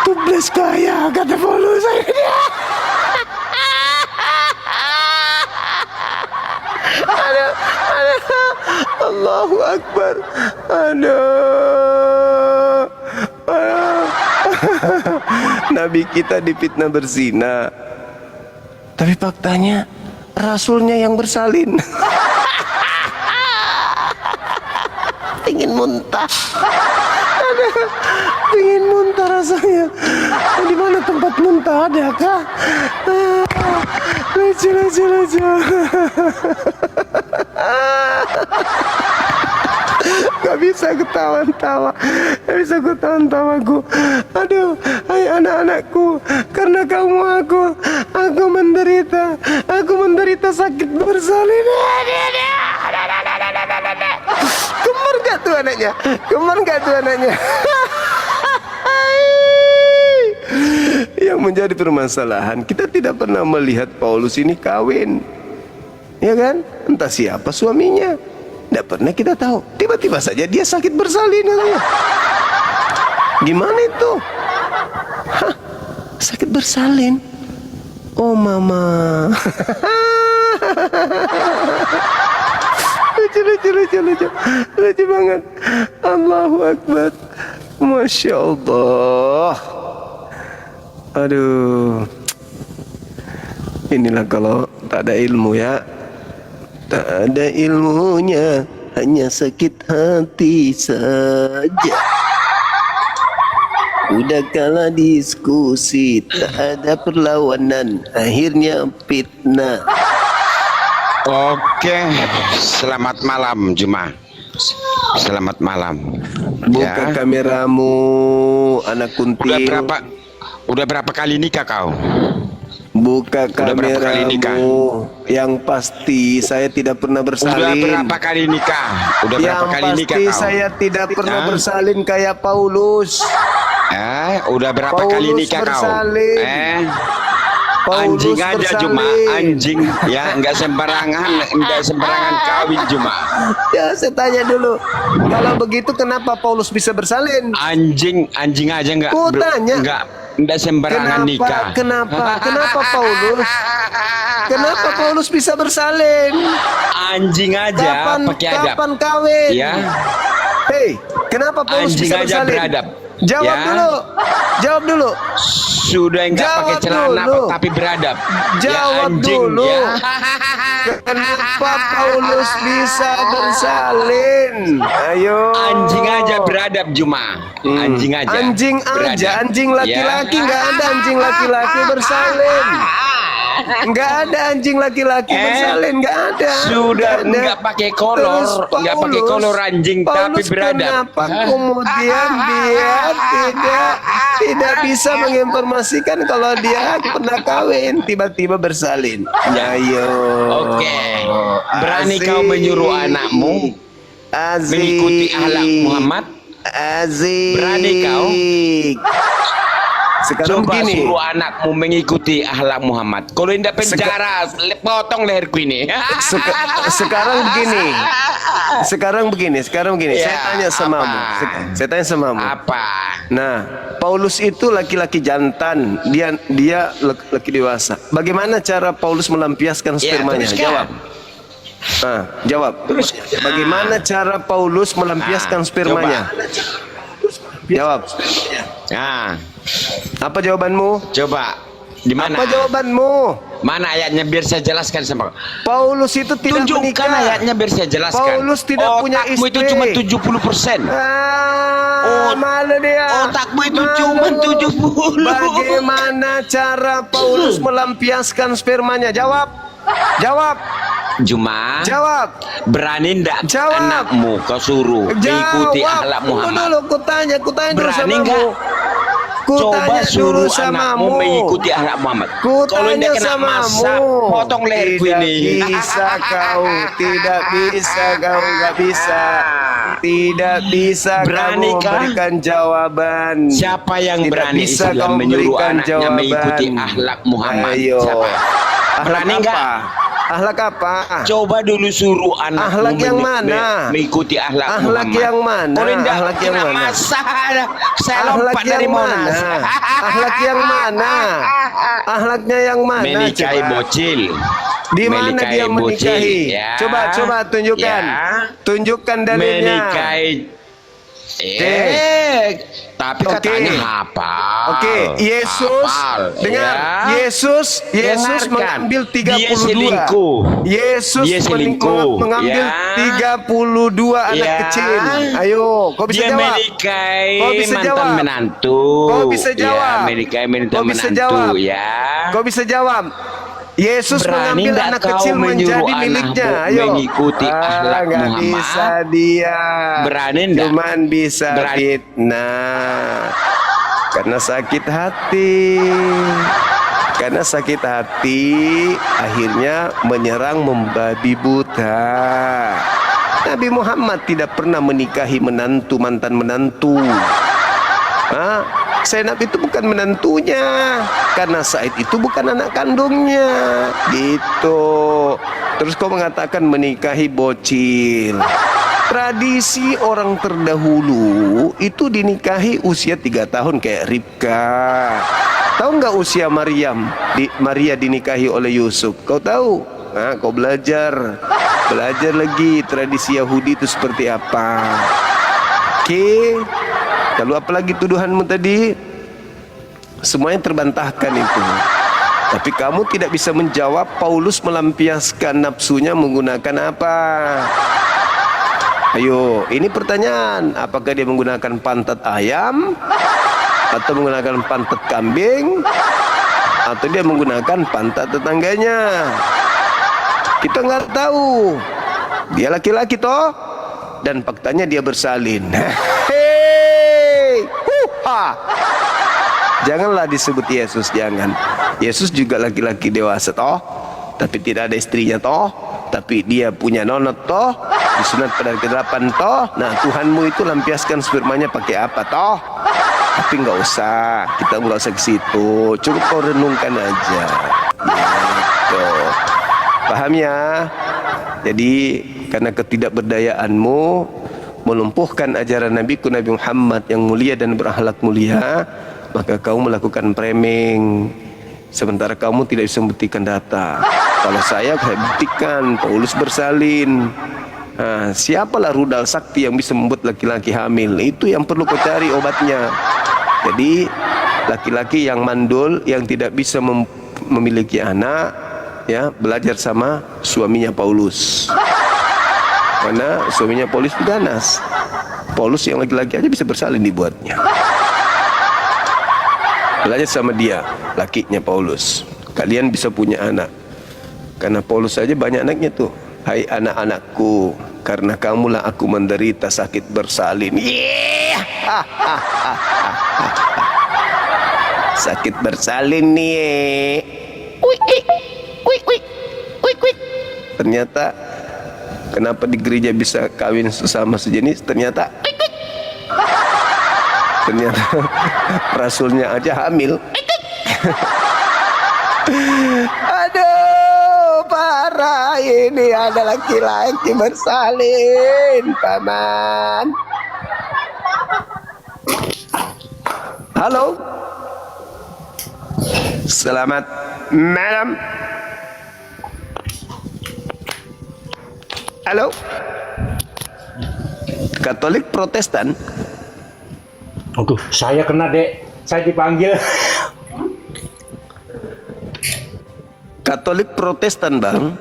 Speaker 2: Tubles kaya kata Paulus. Aduh. Allahu Akbar. Aduh. Nabi kita difitnah berzina, tapi faktanya rasulnya yang bersalin. Pingin muntah. Pingin muntah rasanya. Di mana tempat muntah ada kah? Lucu. Gak bisa ketawa-tawa. Aku. Aduh, hai anak-anakku, karena kamu aku menderita sakit bersalin. Gemar gak tuh anaknya? Yang menjadi permasalahan, kita tidak pernah melihat Paulus ini kawin, ya kan? Entah siapa suaminya, tidak pernah kita tahu. Tiba-tiba saja dia sakit bersalin katanya. Gimana itu? Sakit bersalin. Oh mama. Lucu banget. Allahu Akbar. Masya Allah. Aduh. Inilah kalau tak ada ilmu ya. Tak ada ilmunya, hanya sakit hati saja. Udah kalah diskusi, tak ada perlawanan, akhirnya fitnah.
Speaker 5: Oke, selamat malam Juma. Selamat malam.
Speaker 2: Buka kameramu, anak kuntil.
Speaker 5: Udah berapa kali nikah kau?
Speaker 2: Buka
Speaker 5: Udah berapa kali nikah?
Speaker 2: kameramu. Yang pasti saya tidak pernah bersalin.
Speaker 5: Udah berapa kali nikah? Udah berapa kali nikah
Speaker 2: Yang
Speaker 5: kau?
Speaker 2: pasti saya tidak pernah
Speaker 5: Hah?
Speaker 2: bersalin kayak Paulus.
Speaker 5: Udah berapa kali
Speaker 2: Paulus
Speaker 5: nikah kau?
Speaker 2: bersalin. Paulus
Speaker 5: Anjing aja
Speaker 2: bersalin.
Speaker 5: Juma, anjing ya, enggak sembarangan kawin Juma.
Speaker 2: Ya saya tanya dulu, kalau begitu kenapa Paulus bisa bersalin?
Speaker 5: Anjing aja enggak.
Speaker 2: Ku tanya.
Speaker 5: Enggak sembarangan nikah.
Speaker 2: Kenapa Paulus bisa bersalin?
Speaker 5: Anjing aja pakai adab.
Speaker 2: Kapan kawin?
Speaker 5: Ya.
Speaker 2: Hei, kenapa Paulus
Speaker 5: Anjing
Speaker 2: bisa
Speaker 5: aja
Speaker 2: bersalin?
Speaker 5: beradab.
Speaker 2: Jawab
Speaker 5: Ya.
Speaker 2: Jawab dulu.
Speaker 5: Sudah enggak
Speaker 2: Jawab
Speaker 5: pakai celana
Speaker 2: dulu.
Speaker 5: tapi beradab.
Speaker 2: Jawab
Speaker 5: anjing,
Speaker 2: dulu.
Speaker 5: ya.
Speaker 2: Kenapa Paulus bisa bersalin? Ayo.
Speaker 5: Anjing aja beradab Juma. Anjing aja.
Speaker 2: Anjing
Speaker 5: beradab.
Speaker 2: aja, anjing laki-laki
Speaker 5: Ya.
Speaker 2: nggak ada anjing laki-laki bersalin. Nggak ada anjing laki-laki bersalin, nggak ada.
Speaker 5: Sudah
Speaker 2: Nggak ada.
Speaker 5: nggak pakai kolor,
Speaker 2: Terus
Speaker 5: nggak pakai
Speaker 2: Paulus-
Speaker 5: kolor anjing tapi
Speaker 2: Paulus
Speaker 5: beradab.
Speaker 2: Kenapa kemudian dia tidak bisa menginformasikan kalau dia pernah kawin, tiba-tiba bersalin?
Speaker 5: Ya.
Speaker 2: Ayo.
Speaker 5: Oke. Berani
Speaker 2: Asik.
Speaker 5: kau menyuruh anakmu
Speaker 2: Asik.
Speaker 5: mengikuti akhlak Muhammad?
Speaker 2: Asik.
Speaker 5: Berani kau?
Speaker 2: Sekarang
Speaker 5: Coba
Speaker 2: begini.
Speaker 5: suruh anakmu mengikuti akhlak Muhammad. Kalau tidak penjara, potong leherku ini.
Speaker 2: Sekarang begini.
Speaker 5: Ya,
Speaker 2: Saya tanya samamu.
Speaker 5: apa?
Speaker 2: Saya tanya samamu.
Speaker 5: Apa?
Speaker 2: Nah, Paulus itu laki-laki jantan, dia laki dewasa. Bagaimana cara Paulus melampiaskan spermanya?
Speaker 5: teruskan.
Speaker 2: Jawab. Nah, jawab. Bagaimana cara Paulus melampiaskan spermanya? Jawab.
Speaker 5: Nah,
Speaker 2: Apa jawabanmu?
Speaker 5: coba di mana?
Speaker 2: Apa jawabanmu?
Speaker 5: Mana ayatnya biar saya jelaskan sama kau.
Speaker 2: Paulus itu tidak
Speaker 5: Tunjukkan
Speaker 2: menikah.
Speaker 5: ayatnya biar saya jelaskan.
Speaker 2: Paulus tidak punya
Speaker 5: Otakmu itu
Speaker 2: istri.
Speaker 5: cuma 70%.
Speaker 2: Malu dia.
Speaker 5: Otakmu itu
Speaker 2: Malu.
Speaker 5: cuma 70.
Speaker 2: Bagaimana cara Paulus melampiaskan spermanya? Jawab.
Speaker 5: Juma,
Speaker 2: Jawab.
Speaker 5: berani ndak
Speaker 2: Jawab.
Speaker 5: anakmu kau suruh mengikuti akhlak
Speaker 2: Tunggu
Speaker 5: Muhammad?
Speaker 2: dulu, kutanya dulu
Speaker 5: Berani
Speaker 2: samamu.
Speaker 5: nggak? Coba
Speaker 2: Kutanya dulu
Speaker 5: suruh anakmu
Speaker 2: samamu.
Speaker 5: mengikuti akhlak Muhammad. Kalau
Speaker 2: Kutanya
Speaker 5: tidak kena
Speaker 2: samamu.
Speaker 5: masa, potong leherku ini.
Speaker 2: Tidak bisa kau, tidak bisa. Tidak bisa
Speaker 5: Berani
Speaker 2: kamu
Speaker 5: kah?
Speaker 2: memberikan jawaban.
Speaker 5: Siapa yang
Speaker 2: Tidak
Speaker 5: berani
Speaker 2: bisa
Speaker 5: Islam
Speaker 2: kau
Speaker 5: menyuruh
Speaker 2: memberikan
Speaker 5: anaknya
Speaker 2: jawaban.
Speaker 5: mengikuti akhlak Muhammad?
Speaker 2: Ayo.
Speaker 5: Siapa? Berani
Speaker 2: Akhlak
Speaker 5: nggak?
Speaker 2: apa? Akhlak apa?
Speaker 5: Coba dulu suruh anakmu
Speaker 2: Akhlak yang mana?
Speaker 5: mengikuti akhlak
Speaker 2: Akhlak
Speaker 5: Muhammad.
Speaker 2: yang mana?
Speaker 5: Kalau tidak
Speaker 2: Akhlak yang
Speaker 5: kena
Speaker 2: mana?
Speaker 5: masa, saya
Speaker 2: Akhlak
Speaker 5: lompat dari
Speaker 2: yang mana?
Speaker 5: Monas.
Speaker 2: Akhlak yang mana? Akhlaknya yang mana?
Speaker 5: Menikahi
Speaker 2: coba?
Speaker 5: bocil.
Speaker 2: Di mana
Speaker 5: Menikahi
Speaker 2: dia menikahi?
Speaker 5: bocil, ya.
Speaker 2: Coba tunjukkan.
Speaker 5: Ya.
Speaker 2: Tunjukkan dalilnya.
Speaker 5: Menikahi. Tapi
Speaker 2: Oke.
Speaker 5: katanya hafal.
Speaker 2: Oke, Yesus
Speaker 5: Hafal,
Speaker 2: dengar.
Speaker 5: ya.
Speaker 2: Yesus
Speaker 5: Dengarkan.
Speaker 2: mengambil 32.
Speaker 5: Dia selingkuh.
Speaker 2: Yesus
Speaker 5: Dia selingkuh,
Speaker 2: mengambil
Speaker 5: ya.
Speaker 2: 32 anak
Speaker 5: Ya.
Speaker 2: kecil. Ayo, kau bisa
Speaker 5: Dia
Speaker 2: jawab.
Speaker 5: menikahi
Speaker 2: Kau bisa
Speaker 5: mantan
Speaker 2: jawab.
Speaker 5: menantu.
Speaker 2: Kau bisa jawab.
Speaker 5: Ya, menikahi mantan
Speaker 2: Kau bisa
Speaker 5: menantu.
Speaker 2: jawab.
Speaker 5: Ya.
Speaker 2: Kau bisa jawab. Yesus
Speaker 5: Berani
Speaker 2: mengambil
Speaker 5: nggak
Speaker 2: anak
Speaker 5: kau
Speaker 2: kecil
Speaker 5: menyuruh
Speaker 2: menjadi miliknya.
Speaker 5: anakmu
Speaker 2: Ayo.
Speaker 5: mengikuti akhlak
Speaker 2: nggak
Speaker 5: Muhammad?
Speaker 2: bisa dia.
Speaker 5: Berani nggak?
Speaker 2: Cuman bisa
Speaker 5: Berani.
Speaker 2: fitnah. Karena sakit hati. Karena sakit hati akhirnya menyerang membabi buta. Nabi Muhammad tidak pernah menikahi mantan menantu. Zainab itu bukan menantunya, karena Said itu bukan anak kandungnya, gitu. Terus kau mengatakan menikahi bocil. Tradisi orang terdahulu itu dinikahi usia 3 tahun kayak Ribka. Tahu nggak usia Maria dinikahi oleh Yusuf? Kau tahu? Nah, kau belajar lagi tradisi Yahudi itu seperti apa. Oke. Lalu apalagi tuduhanmu tadi? Semuanya terbantahkan itu. Tapi kamu tidak bisa menjawab Paulus melampiaskan nafsunya menggunakan apa? Ayo, ini pertanyaan. Apakah dia menggunakan pantat ayam? Atau menggunakan pantat kambing? Atau dia menggunakan pantat tetangganya? Kita nggak tahu. Dia laki-laki toh, dan faktanya dia bersalin. Hei, janganlah disebut Yesus, jangan. Yesus juga laki-laki dewasa toh, tapi tidak ada istrinya toh, tapi dia punya nonot toh, disunat pada ke-8 toh. Nah, Tuhanmu itu lampiaskan firman-Nya pakai apa toh? Tapi nggak usah, kita nggak usah ke situ. Cukup kau renungkan aja. Gitu. Paham ya? Jadi karena ketidakberdayaanmu melumpuhkan ajaran Nabi Muhammad yang mulia dan berakhlak mulia, maka kau melakukan framing. Sementara kamu tidak bisa membuktikan data. Kalau saya buktikan Paulus bersalin. Nah, siapalah rudal sakti yang bisa membuat laki-laki hamil? Itu yang perlu kau cari obatnya. Jadi laki-laki yang mandul, yang tidak bisa memiliki anak, ya, belajar sama suaminya Paulus. Karena suaminya Paulus itu ganas. Paulus yang laki-laki aja bisa bersalin dibuatnya. Belajar sama dia, lakinya Paulus. Kalian bisa punya anak. Karena Paulus saja banyak anaknya tuh. Hai anak-anakku, karena kamulah aku menderita sakit bersalin. Sakit bersalin nih. Ternyata kenapa di gereja bisa kawin sesama sejenis? Ternyata rasulnya aja hamil. Aduh, parah, ini ada laki-laki bersalin, paman. Halo, selamat malam. Halo, Katolik Protestan.
Speaker 6: Aduh, saya kena, Dek. Saya dipanggil.
Speaker 2: Katolik Protestan, Bang.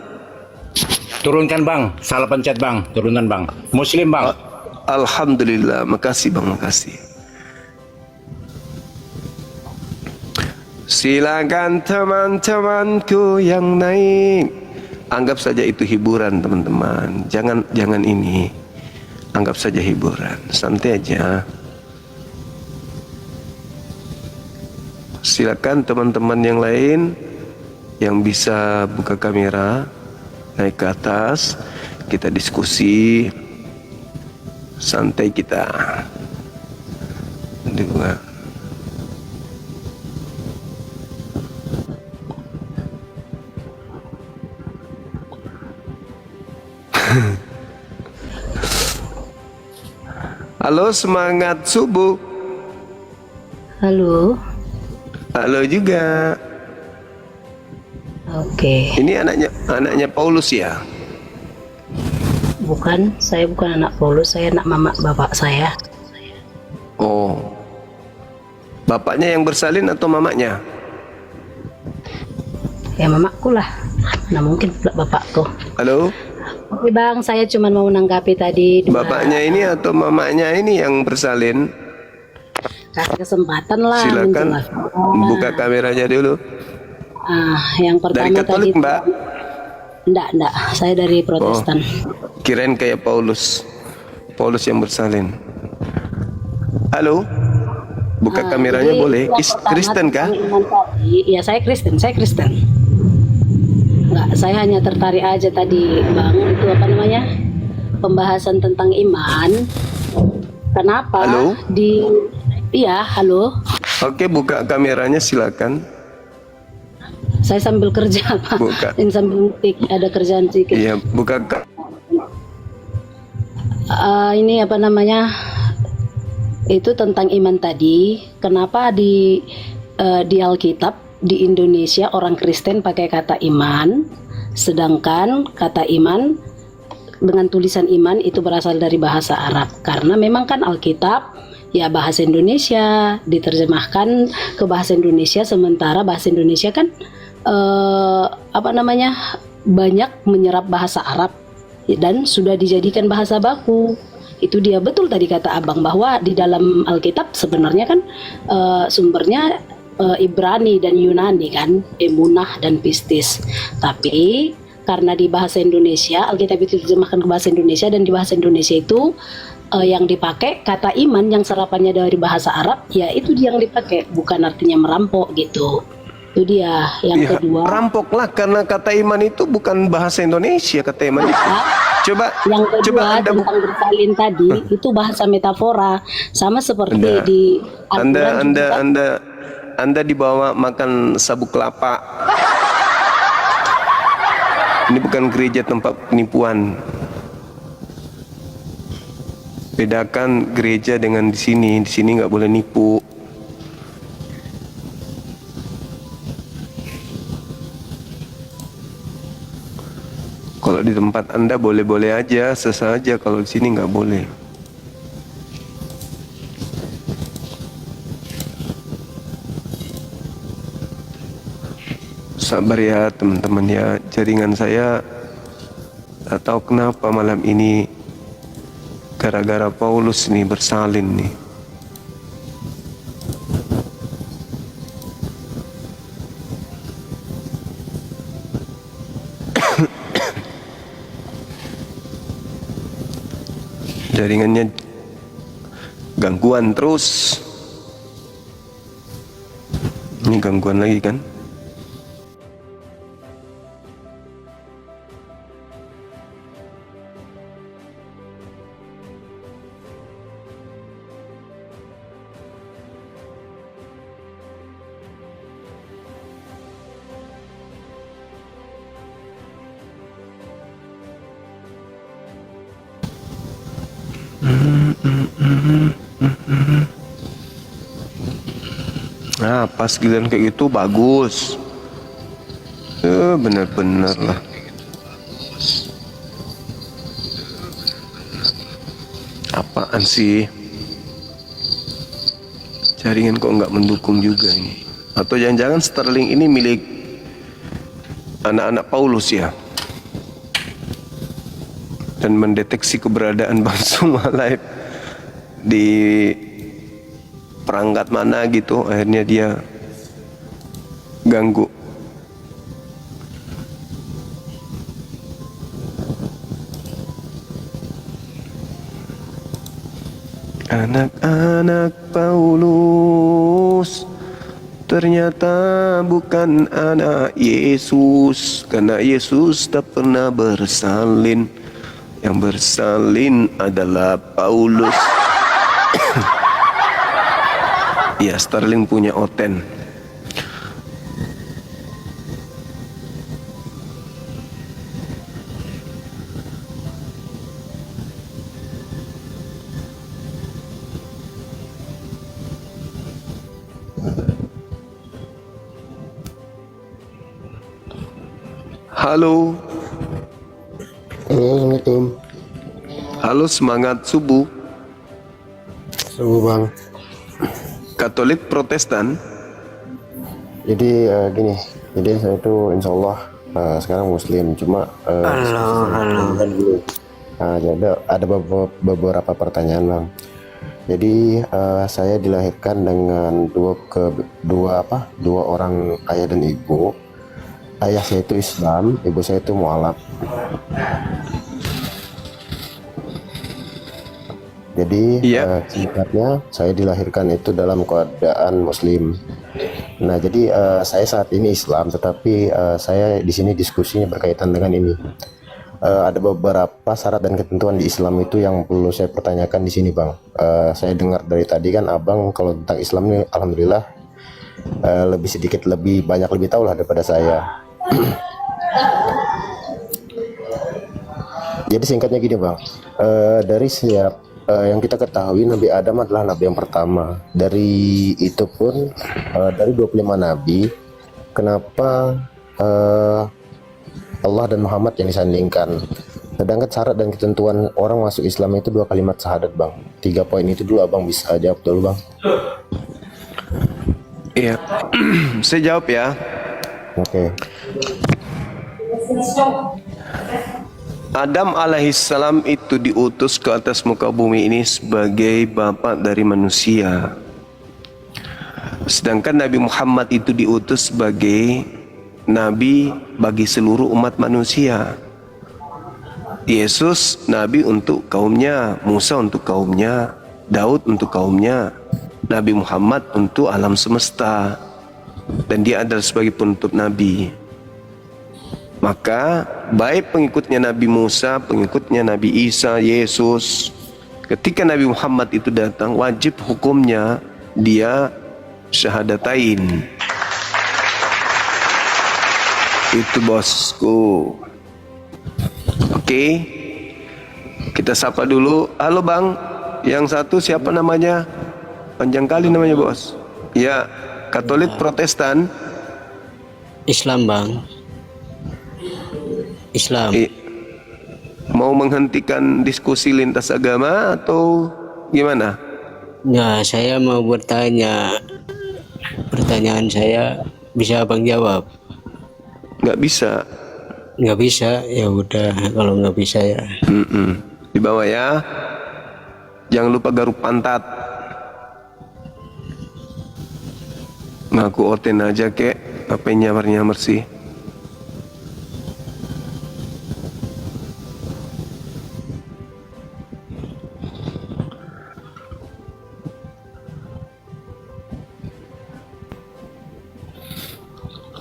Speaker 6: Turunkan, Bang. Salah pencet, Bang. Turunkan, Bang. Muslim, Bang.
Speaker 2: Alhamdulillah, makasih Bang, makasih. Silakan teman-temanku yang naik. Anggap saja itu hiburan, teman-teman. Jangan ini. Anggap saja hiburan. Santai aja. Silakan teman-teman yang lain yang bisa buka kamera, naik ke atas, kita diskusi santai kita. Dua. Halo, semangat subuh.
Speaker 7: Halo.
Speaker 2: Halo juga.
Speaker 7: Oke.
Speaker 2: Ini anaknya Paulus ya?
Speaker 7: Bukan, saya bukan anak Paulus, saya anak mama bapak saya.
Speaker 2: Oh. Bapaknya yang bersalin atau mamanya?
Speaker 7: Ya mamaku lah. Nah mungkin pula bapakku.
Speaker 2: Halo?
Speaker 7: Oke Bang, saya cuma mau menanggapi tadi.
Speaker 2: Bapaknya ini atau mamanya ini yang bersalin?
Speaker 7: Kasih kesempatan lah.
Speaker 2: Silakan buka kameranya dulu.
Speaker 7: Yang pertama
Speaker 2: dari Katolik
Speaker 7: tadi,
Speaker 2: Mbak?
Speaker 7: Enggak, saya dari Protestan.
Speaker 2: Kirain kayak Paulus yang bersalin. Halo, buka kameranya
Speaker 7: jadi,
Speaker 2: boleh. Kristen kah?
Speaker 7: Iya, saya Kristen. Enggak, saya hanya tertarik aja tadi Bang, itu apa namanya, pembahasan tentang iman. Kenapa?
Speaker 2: Halo?
Speaker 7: Iya, halo.
Speaker 2: Oke, buka kameranya silakan.
Speaker 7: Saya sambil kerja Pak.
Speaker 2: Buka.
Speaker 7: Ini sambil ada kerjaan sedikit.
Speaker 2: Iya, buka.
Speaker 7: Ini apa namanya? Itu tentang iman tadi. Kenapa di Alkitab di Indonesia orang Kristen pakai kata iman, sedangkan kata iman dengan tulisan iman itu berasal dari bahasa Arab. Karena memang kan Alkitab ya bahasa Indonesia diterjemahkan ke bahasa Indonesia, sementara bahasa Indonesia kan banyak menyerap bahasa Arab dan sudah dijadikan bahasa baku. Itu dia, betul tadi kata Abang bahwa di dalam Alkitab sebenarnya kan sumbernya Ibrani dan Yunani kan, emunah dan pistis. Tapi karena di bahasa Indonesia Alkitab itu diterjemahkan ke bahasa Indonesia, dan di bahasa Indonesia itu yang dipakai kata iman yang serapannya dari bahasa Arab, ya itu yang dipakai, bukan artinya merampok gitu. Itu dia. Yang kedua,
Speaker 2: rampoklah, karena kata iman itu bukan bahasa Indonesia. Kata iman itu
Speaker 7: yang kedua
Speaker 2: Anda
Speaker 7: tentang bersalin tadi itu bahasa metafora, sama seperti di
Speaker 2: Anda dibawa makan sabuk kelapa. Ini bukan gereja tempat penipuan. Bedakan gereja dengan di sini. Di sini nggak boleh nipu. Kalau di tempat Anda boleh-boleh aja, sesaja. Kalau di sini nggak boleh. Sabar ya teman-teman ya, jaringan saya tak tahu kenapa malam ini gara-gara Paulus nih bersalin nih. Jaringannya gangguan terus. Ini gangguan lagi kan? Nah, pas giliran kayak gitu bagus. Bener-bener lah. Apaan sih? Jaringan kok nggak mendukung juga ini? Atau jangan-jangan Sterling ini milik anak-anak Paulus ya? Dan mendeteksi keberadaan Bang Suma live di perangkat mana gitu, akhirnya dia ganggu. Anak-anak Paulus ternyata bukan anak Yesus, karena Yesus tak pernah bersalin. Yang bersalin adalah Paulus. Ya, Sterling punya Oten. Halo.
Speaker 8: Halo, Assalamualaikum.
Speaker 2: Halo, semangat subuh.
Speaker 8: Subuh Bang.
Speaker 2: Katolik Protestan.
Speaker 8: Jadi gini, jadi saya itu insya Allah sekarang Muslim, cuma halo. Jadi ada beberapa pertanyaan Bang. Jadi saya dilahirkan dengan dua orang ayah dan ibu. Ayah saya itu Islam, ibu saya itu mualaf. Jadi singkatnya saya dilahirkan itu dalam keadaan Muslim. Nah, jadi saya saat ini Islam, tetapi saya di sini diskusinya berkaitan dengan ini. Ada beberapa syarat dan ketentuan di Islam itu yang perlu saya pertanyakan di sini, Bang. Saya dengar dari tadi kan Abang kalau tentang Islam ini, alhamdulillah lebih banyak lebih tahu lah daripada saya. Jadi singkatnya gini, Bang. Dari yang kita ketahui Nabi Adam adalah nabi yang pertama. Dari itu pun dari 25 nabi, kenapa Allah dan Muhammad yang disandingkan? Sedangkan syarat dan ketentuan orang masuk Islam itu 2 kalimat syahadat, Bang. 3 poin itu dulu Abang bisa jawab dulu, Bang.
Speaker 2: Iya. Saya jawab ya.
Speaker 8: Oke.
Speaker 2: Adam alaihissalam itu diutus ke atas muka bumi ini sebagai bapak dari manusia. Sedangkan Nabi Muhammad itu diutus sebagai nabi bagi seluruh umat manusia. Yesus nabi untuk kaumnya, Musa untuk kaumnya, Daud untuk kaumnya, Nabi Muhammad untuk alam semesta. Dan dia adalah sebagai penutup nabi. Maka baik pengikutnya Nabi Musa, pengikutnya Nabi Isa, Yesus, ketika Nabi Muhammad itu datang, wajib hukumnya dia syahadatain. Itu bosku. Oke, kita sapa dulu. Halo Bang, yang satu siapa namanya? Panjang kali namanya bos. Ya, Katolik Protestan.
Speaker 9: Islam Bang. Islam.
Speaker 2: Mau menghentikan diskusi lintas agama atau gimana?
Speaker 9: Ya, saya mau bertanya. Pertanyaan saya bisa Abang jawab?
Speaker 2: Nggak bisa.
Speaker 9: Nggak bisa, ya udah. Kalau nggak bisa ya.
Speaker 2: Di bawah ya. Jangan lupa garuk pantat. Ngaku oten aja kek. Apa yang nyamar-nyamar sih?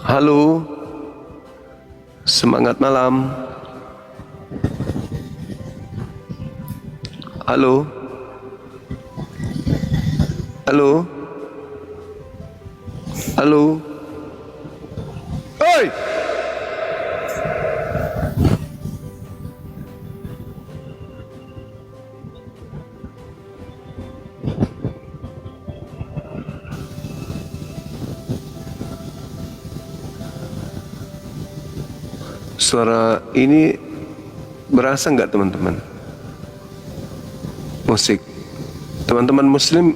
Speaker 2: Halo, semangat malam. Halo, halo, halo. Oi! Suara ini berasa nggak teman-teman? Musik. Teman-teman muslim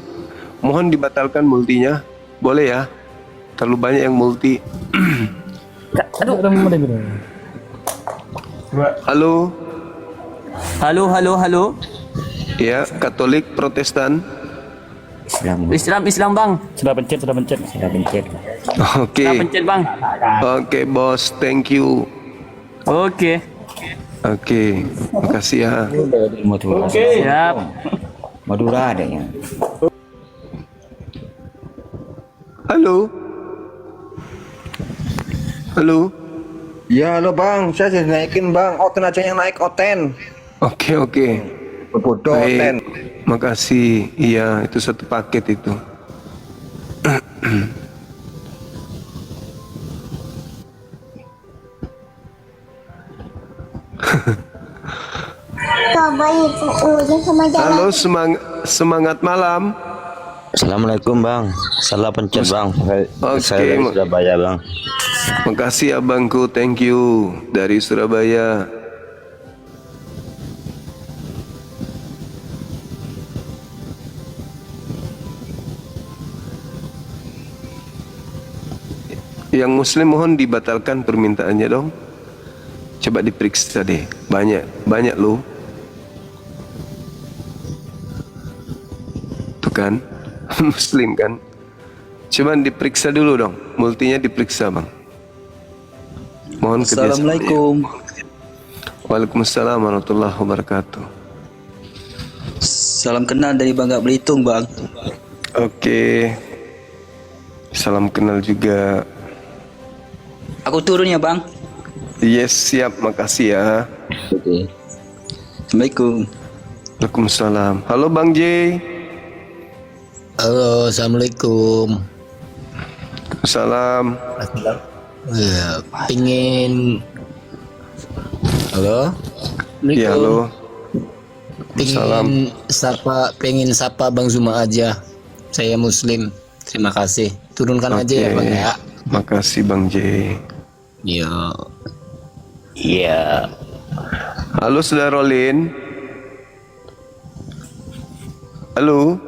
Speaker 2: mohon dibatalkan multinya. Boleh ya? Terlalu banyak yang multi. Halo.
Speaker 10: Halo, halo, halo.
Speaker 2: Ya, Katolik Protestan.
Speaker 10: Islam Bang.
Speaker 6: Sudah pencet.
Speaker 2: Oke.
Speaker 10: Pencet Bang.
Speaker 2: Oke, bos. Thank you.
Speaker 10: Oke.
Speaker 2: Oke. Makasih ya.
Speaker 10: Siap.
Speaker 6: Madura adanya.
Speaker 2: Halo. Halo.
Speaker 11: Ya halo Bang, saya sudah naikin Bang. Oten aja yang naik Oten.
Speaker 2: Oke.
Speaker 11: Bodoh Oten.
Speaker 2: Makasih. Iya, itu satu paket itu. Halo, semangat malam.
Speaker 12: Assalamualaikum Bang. Salah pencet Bang.
Speaker 2: Oke,
Speaker 12: Saya dari Surabaya Bang.
Speaker 2: Makasih abangku, thank you dari Surabaya. Yang muslim mohon dibatalkan permintaannya dong. Coba diperiksa deh. Banyak loh. Tuh kan. Muslim kan. Coba diperiksa dulu dong. Multinya diperiksa Bang. Mohon kerjasama.
Speaker 13: Assalamualaikum.
Speaker 2: Waalaikumsalam warahmatullahi wabarakatuh.
Speaker 13: Salam kenal dari Bangka Belitung Bang.
Speaker 2: Oke. Salam kenal juga.
Speaker 13: Aku turun ya Bang.
Speaker 2: Yes, siap, makasih ya.
Speaker 13: Oke. Assalamualaikum.
Speaker 2: Waalaikumsalam. Halo Bang J.
Speaker 14: Halo, assalamualaikum.
Speaker 2: Salam.
Speaker 14: Ya, pingin. Halo.
Speaker 2: Ya, halo.
Speaker 9: pengen sapa Bang Zuma aja. Saya Muslim. Terima kasih. Turunkan aja ya Bang ya.
Speaker 2: Makasih Bang J.
Speaker 9: Iya.
Speaker 2: Iya. Halo Saudara Rolin. Halo.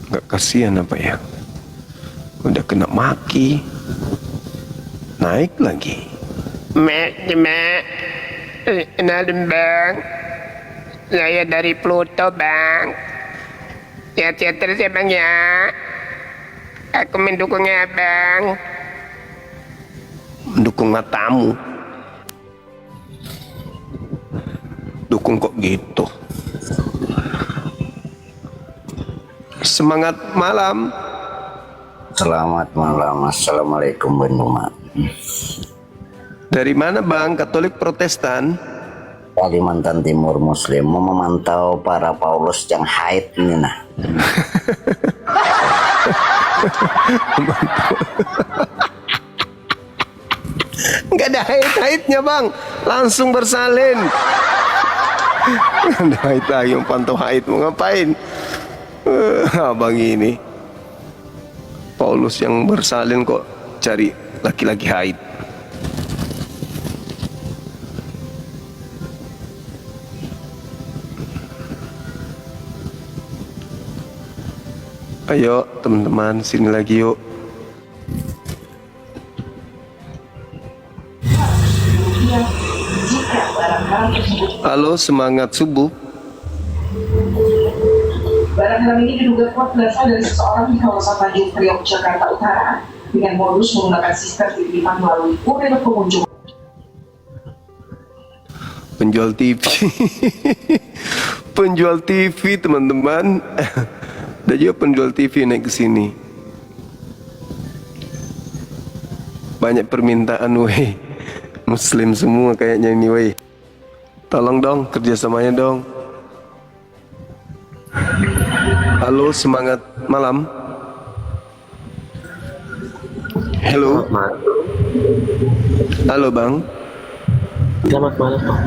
Speaker 2: Gak kasihan apa ya? Udah kena maki. Naik lagi.
Speaker 15: Mek, kenalin bang. Saya dari Pluto bang. Sehat-sehat terus ya bang ya. Aku mendukungnya bang.
Speaker 2: Mendukung matamu. Dukung kok gitu. Semangat malam.
Speaker 16: Selamat malam. Assalamualaikum Bang.
Speaker 2: Dari mana Bang? Katolik Protestan?
Speaker 16: Kalimantan Timur Muslim. Mau memantau para Paulus yang haid ini nah.
Speaker 2: Nggak ada haid-haidnya Bang. Langsung bersalin. Nggak ada haid lagi. Yang pantau haid mau ngapain? Abang ini Paulus yang bersalin kok cari laki-laki haid. Ayo teman-teman sini lagi yuk. Halo, semangat subuh.
Speaker 17: Barang haram ini diduga kuat berasal dari seseorang di kawasan Tanjung Priok, Jakarta Utara dengan modus menggunakan sistem titipan melalui kurir pengunjung.
Speaker 2: Penjual TV. Penjual TV teman-teman. Ada juga penjual TV naik ke sini. Banyak permintaan weh. Muslim semua kayaknya ini weh. Tolong dong kerjasamanya dong. Halo, semangat malam. Halo. Halo Bang.
Speaker 18: Selamat malam Pak.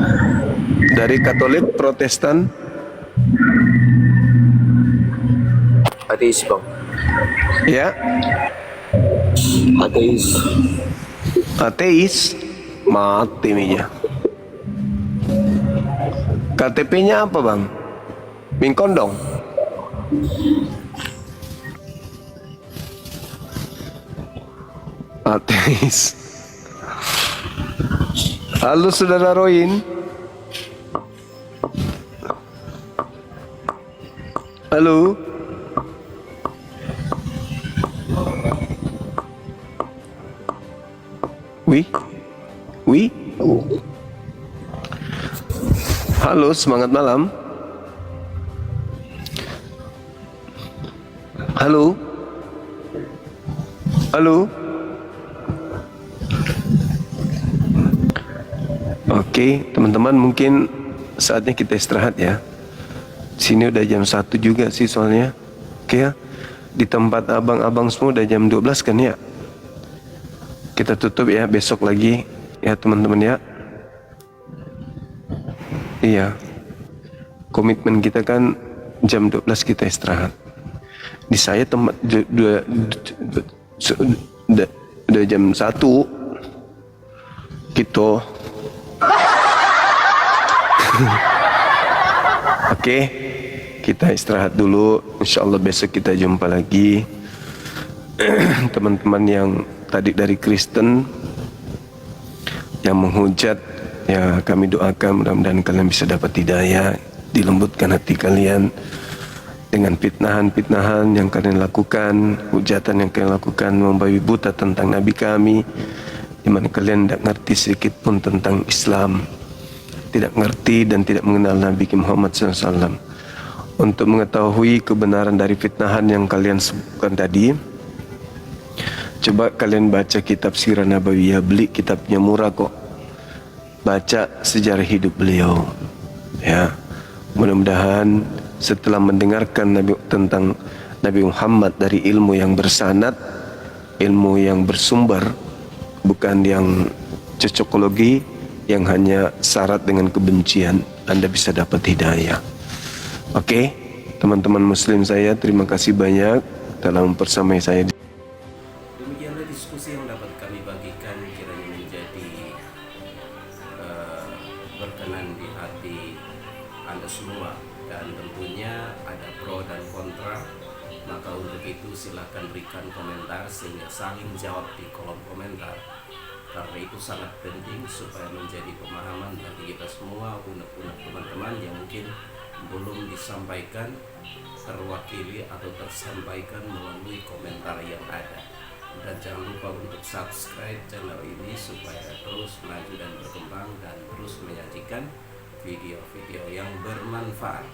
Speaker 2: Dari Katolik Protestan.
Speaker 18: Ateis Bang.
Speaker 2: Ya.
Speaker 18: Ateis.
Speaker 2: Ateis. Mati meja. KTP-nya apa Bang? Mingkondong. Ateis. Halo Saudara Roin. Halo. Wih. Halo, semangat malam. Halo. Halo. Oke, teman-teman mungkin saatnya kita istirahat ya. Sini udah jam 1 juga sih soalnya. Oke ya. Di tempat abang-abang semua udah jam 12 kan ya. Kita tutup ya, besok lagi ya teman-teman ya. Iya. Komitmen kita kan jam 12 kita istirahat. Di saya tempat udah jam 1 gitu. Oke, kita istirahat dulu. Insyaallah besok kita jumpa lagi. Teman-teman yang tadi dari Kristen yang menghujat, ya kami doakan mudah-mudahan kalian bisa dapat hidayah, dilembutkan hati kalian dengan fitnahan-fitnahan yang kalian lakukan, hujatan yang kalian lakukan, membabi buta tentang Nabi kami, di mana kalian tidak ngerti sedikit pun tentang Islam, tidak ngerti dan tidak mengenal Nabi Muhammad SAW. Untuk mengetahui kebenaran dari fitnahan yang kalian sebutkan tadi, coba kalian baca kitab Sirah Nabawiyah, beli kitabnya murah kok. Baca sejarah hidup beliau. Ya. Mudah-mudahan setelah mendengarkan tentang Nabi Muhammad dari ilmu yang bersanad, ilmu yang bersumber, bukan yang cocokologi yang hanya syarat dengan kebencian. Anda bisa dapat hidayah. Oke, teman-teman muslim saya, terima kasih banyak telah mempersamai saya.
Speaker 1: Demikianlah diskusi yang dapat kami bagikan, kiranya menjadi berkenan di hati Anda semua, dan tentunya ada pro dan kontra. Maka untuk itu silahkan berikan komentar sehingga saling jawab di kolom komentar, karena itu sangat penting supaya menjadi pemahaman bagi kita semua, unek-unek teman-teman yang mungkin belum disampaikan, terwakili atau tersampaikan melalui komentar yang ada. Dan jangan lupa untuk subscribe channel ini supaya terus maju dan berkembang dan terus menyajikan video-video yang bermanfaat.